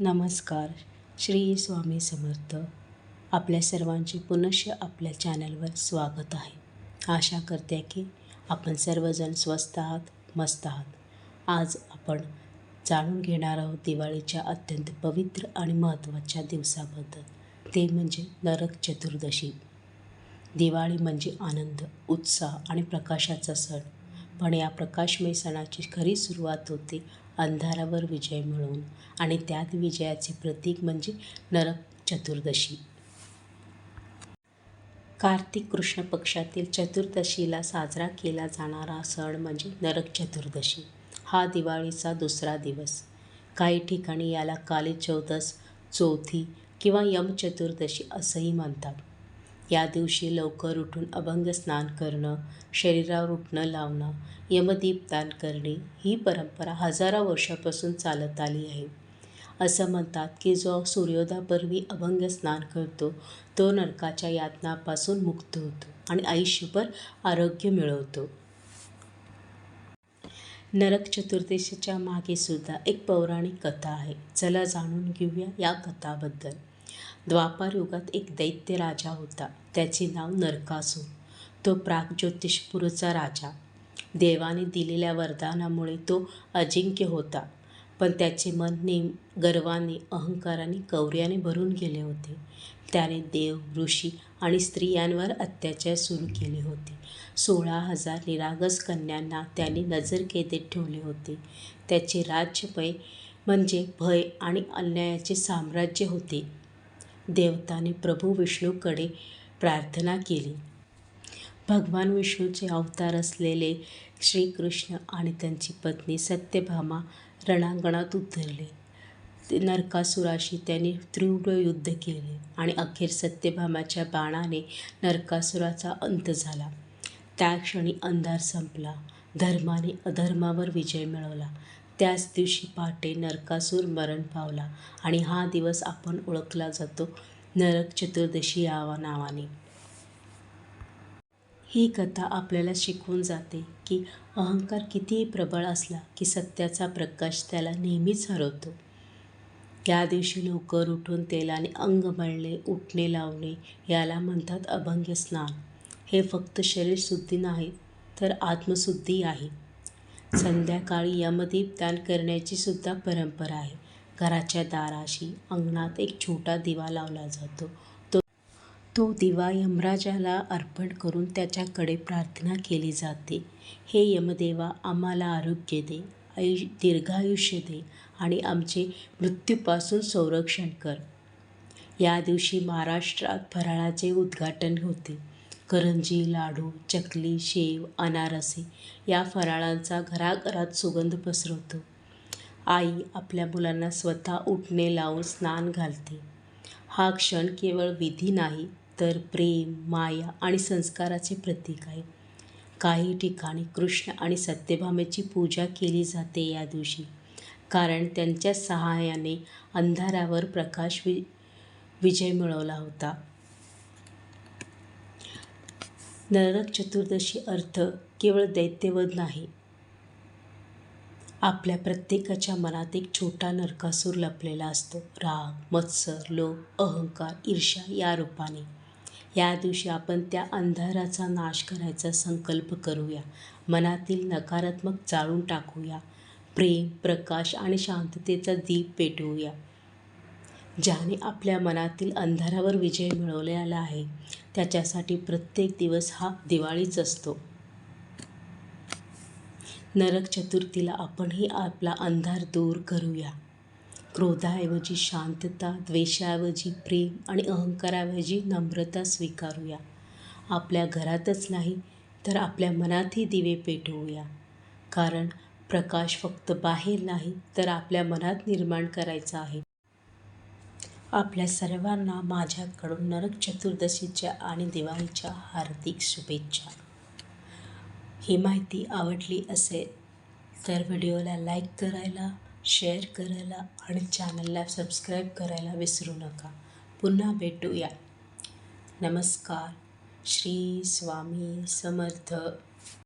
नमस्कार. श्री स्वामी समर्थ. आपल्या सर्वांचे पुनश्च आपल्या चॅनलवर स्वागत आहे. आशा करते की आपण सर्वजण स्वस्त आहात, मस्त आहात. आज आपण जाणून घेणार आहोत दिवाळीच्या अत्यंत पवित्र आणि महत्त्वाच्या दिवसाबद्दल. ते म्हणजे नरक चतुर्दशी. दिवाळी म्हणजे आनंद, उत्साह आणि प्रकाशाचा सण. पण या प्रकाशमय सणाची खरी सुरुवात होते अंधारावर विजय मिळवून, आणि त्यात विजयाचे प्रतीक म्हणजे नरक चतुर्दशी. कार्तिक कृष्ण पक्षातील चतुर्दशीला साजरा केला जाणारा सण म्हणजे नरक चतुर्दशी. हा दिवाळीचा दुसरा दिवस. काही ठिकाणी याला काली चौदस, चौथी किंवा यम चतुर्दशी असंही म्हणतात. या दिवशी लवकर उठून अभंग स्नान करणं, शरीरावर उटणं लावणं, यमदीपदान करणे ही परंपरा हजारो वर्षापासून चालत आली आहे. असं म्हणतात की जो सूर्योदयापूर्वी अभंग स्नान करतो तो नरकाच्या यातनांपासून मुक्त होतो आणि आयुष्यभर आरोग्य मिळवतो. नरक चतुर्दशीच्या मागे सुद्धा एक पौराणिक कथा आहे. चला जाणून घेऊया या कथाबद्दल. द्वापार युगात एक दैत्य राजा होता. त्याचे नाव नरकासूर. तो प्रागज्योतिषपूरचा राजा. देवाने दिलेल्या वरदानामुळे तो अजिंक्य होता, पण त्याचे मन गर्वाने, अहंकाराने, क्रौर्याने भरून गेले होते. त्याने देव, ऋषी आणि स्त्रियांवर अत्याचार सुरू केले होते. 16,000 निरागस कन्यांना त्याने नजरकैदेत ठेवले होते. त्याचे राज्य म्हणजे भय आणि अन्यायाचे साम्राज्य होते. देवताने प्रभू विष्णूकडे प्रार्थना केली. भगवान विष्णूचे अवतार असलेले श्रीकृष्ण आणि त्यांची पत्नी सत्यभामा रणांगणात उतरले. नरकासुराशी त्यांनी तीव्र युद्ध केले आणि अखेर सत्यभामाच्या बाणाने नरकासुराचा अंत झाला. त्या क्षणी अंधार संपला. धर्माने अधर्मावर विजय मिळवला. त्याच दिवशी पहाटे नरकासूर मरण पावला आणि हा दिवस आपण ओळखला जातो नरक चतुर्दशी या नावाने. ही कथा आपल्याला शिकवून जाते की अहंकार कितीही प्रबळ असला की सत्याचा प्रकाश त्याला नेहमीच हरवतो. या दिवशी लवकर उठून तेलाने अंग मळणे, उटणे लावणे याला म्हणतात अभंग स्नान. हे फक्त शरीरशुद्धी नाही तर आत्मशुद्धी आहे. संध्याकाळी यमदीपदान करण्याची सुद्धा परंपरा आहे. घराच्या दाराशी अंगणात एक छोटा दिवा लावला जातो. तो दिवा यमराजाला अर्पण करून त्याच्याकडे प्रार्थना केली जाते. हे यमदेवा, आम्हाला आरोग्य दे, दीर्घायुष्य दे आणि आमचे मृत्यूपासून संरक्षण कर. या दिवशी महाराष्ट्रात फराळाचे उद्घाटन होते. करंजी, लाडू, चकली, शेव, अनारसे या फराळांचा घराघरात सुगंध पसरवतो. आई आपल्या मुलांना स्वतः उटणे लावून स्नान घालते. हा क्षण केवळ विधी नाही तर प्रेम, माया आणि संस्काराचे प्रतीक आहे. काही ठिकाणी कृष्ण आणि सत्यभामेची पूजा केली जाते या दिवशी, कारण त्यांच्या सहाय्याने अंधारावर प्रकाश विजय मिळवला होता. नरक चतुर्दशी अर्थ केवळ दैत्यवध नाही. आपल्या प्रत्येकाच्या मनात एक छोटा नरकासूर लपलेला असतो. राग, मत्सर, लोभ, अहंकार, ईर्ष्या या रूपाने. या दिवशी आपण त्या अंधाराचा नाश करायचा संकल्प करूया. मनातील नकारात्मक जाळून टाकूया. प्रेम, प्रकाश आणि शांततेचा दीप पेटवूया. ज्याने आपल्या मनातील अंधारावर विजय मिळवलेला आहे त्याच्यासाठी प्रत्येक दिवस हा दिवाळीच असतो. नरक चतुर्थीला आपणही आपला अंधार दूर करूया. क्रोधाऐवजी शांतता, द्वेषाऐवजी प्रेम आणि अहंकाराऐवजी नम्रता स्वीकारूया. आपल्या घरातच नाही तर आपल्या मनातही दिवे पेटवूया, कारण प्रकाश फक्त बाहेर नाही तर आपल्या मनात निर्माण करायचा आहे. आपल्या सर्वांना माझ्याकडून नरक चतुर्दशीच्या आणि दिवाळीच्या हार्दिक शुभेच्छा. ही माहिती आवडली असेल तर व्हिडिओला लाईक करायला, शेअर करायला आणि चॅनलला सबस्क्राईब करायला विसरू नका. पुन्हा भेटूया. नमस्कार. श्री स्वामी समर्थ.